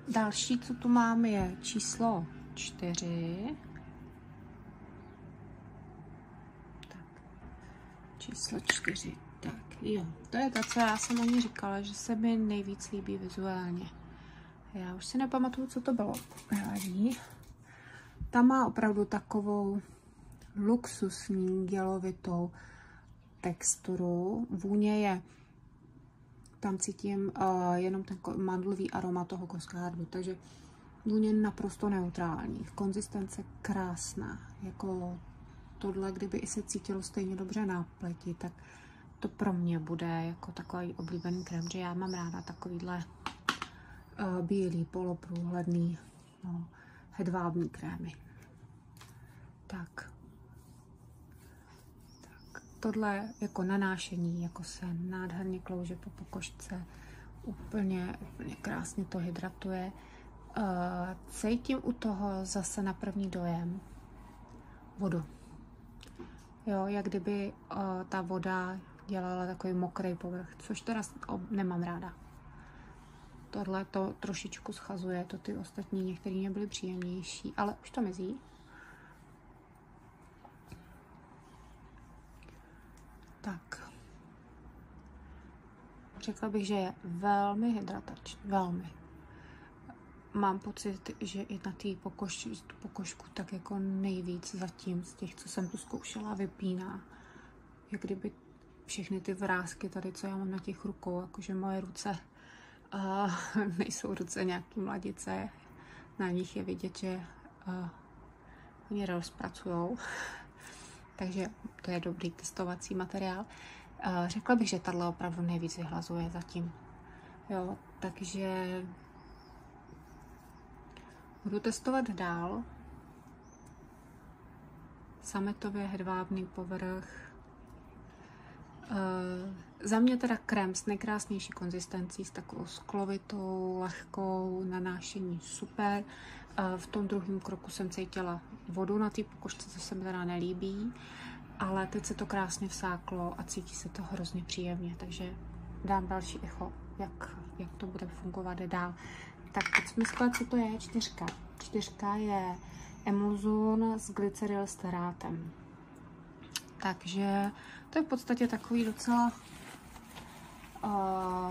Další, co tu mám, je číslo 4. Tak, číslo 4. Tak, jo, to je ta, co já jsem o ní říkala, že se mi nejvíc líbí vizuálně. Já už si nepamatuju, co to bylo. Ta má opravdu takovou luxusní gelovitou texturu. Vůně je, tam cítím jenom ten mandlový aroma toho Coscardu, takže vůně naprosto neutrální. Konzistence krásná. Jako tohle, kdyby i se cítilo stejně dobře na pleti, tak to pro mě bude jako takový oblíbený krém, že já mám ráda takovýhle bílý, poloprůhledný, no, hedvábný krémy. Tak. Tohle jako nanášení, jako se nádherně klouže po pokožce, úplně krásně to hydratuje. Cítím u toho zase na první dojem vodu. Jo, jak kdyby ta voda dělala takový mokrý povrch, což teda nemám ráda. Tohle to trošičku schazuje, to ty ostatní některé mě byly příjemnější, ale už to mizí. Tak. Řekla bych, že je velmi hydratační, velmi. Mám pocit, že i na té pokožku tak jako nejvíc zatím z těch, co jsem tu zkoušela, vypíná. Jak kdyby všechny ty vrásky tady, co já mám na těch rukou, jakože moje ruce nejsou ruce nějaký mladice, na nich je vidět, že oni rozpracujou. Takže to je dobrý testovací materiál. Řekla bych, že tahle opravdu nejvíc vyhlazuje zatím. Jo, takže budu testovat dál. Sametově hedvábný povrch. Za mě teda krém s nejkrásnější konzistencí, s takovou sklovitou, lehkou, nanášení super. V tom druhém kroku jsem cítila vodu na té pokožce, co se mi teda nelíbí, ale teď se to krásně vsáklo a cítí se to hrozně příjemně, takže dám další echo, jak to bude fungovat dál. Tak teď jsme skvěle, co to je 4. 4 je emulzon s glycerylsterátem. Takže to je v podstatě takový docela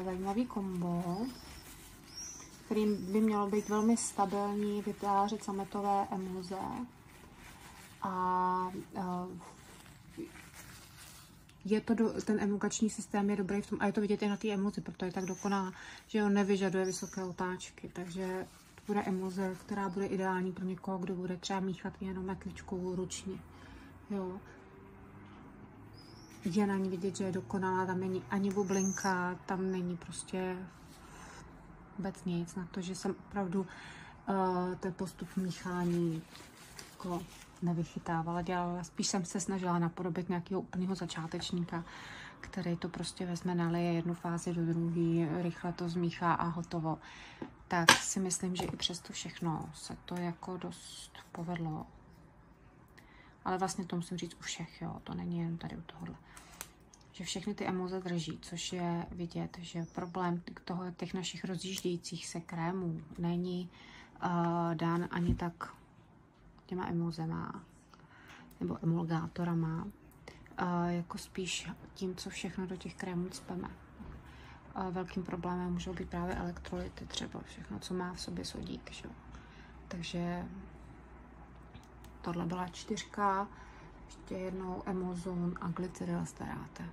zajímavý kombo, kterým by mělo být velmi stabilní, vytvářet sametové emulze. A je to ten emulgační systém je dobrý v tom, a je to vidět i na té emulzi, proto je tak dokonalá, že on nevyžaduje vysoké otáčky, takže to bude emulze, která bude ideální pro někoho, kdo bude třeba míchat jenom metličkou ručně. Jo. Je na ní vidět, že je dokonalá, tam není ani bublinka, tam není prostě vůbec nic, na to, že jsem opravdu ten postup míchání jako nevychytávala, dělala, spíš jsem se snažila napodobit nějakého úplného začátečníka, který to prostě vezme, nalije jednu fázi do druhé, rychle to zmíchá a hotovo. Tak si myslím, že i přes to všechno se to jako dost povedlo. Ale vlastně to musím říct u všech, jo, to není jen tady u tohohle. Že všechny ty emulze drží, což je vidět, že problém těch našich rozjíždějících se krémů není dán ani tak těma emulzema nebo emulgátorama, jako spíš tím, co všechno do těch krémů cpeme. Velkým problémem můžou být právě elektrolyty, třeba všechno, co má v sobě sodík. Že? Takže tohle byla 4, ještě jednou emulzon a glycerylsteráte.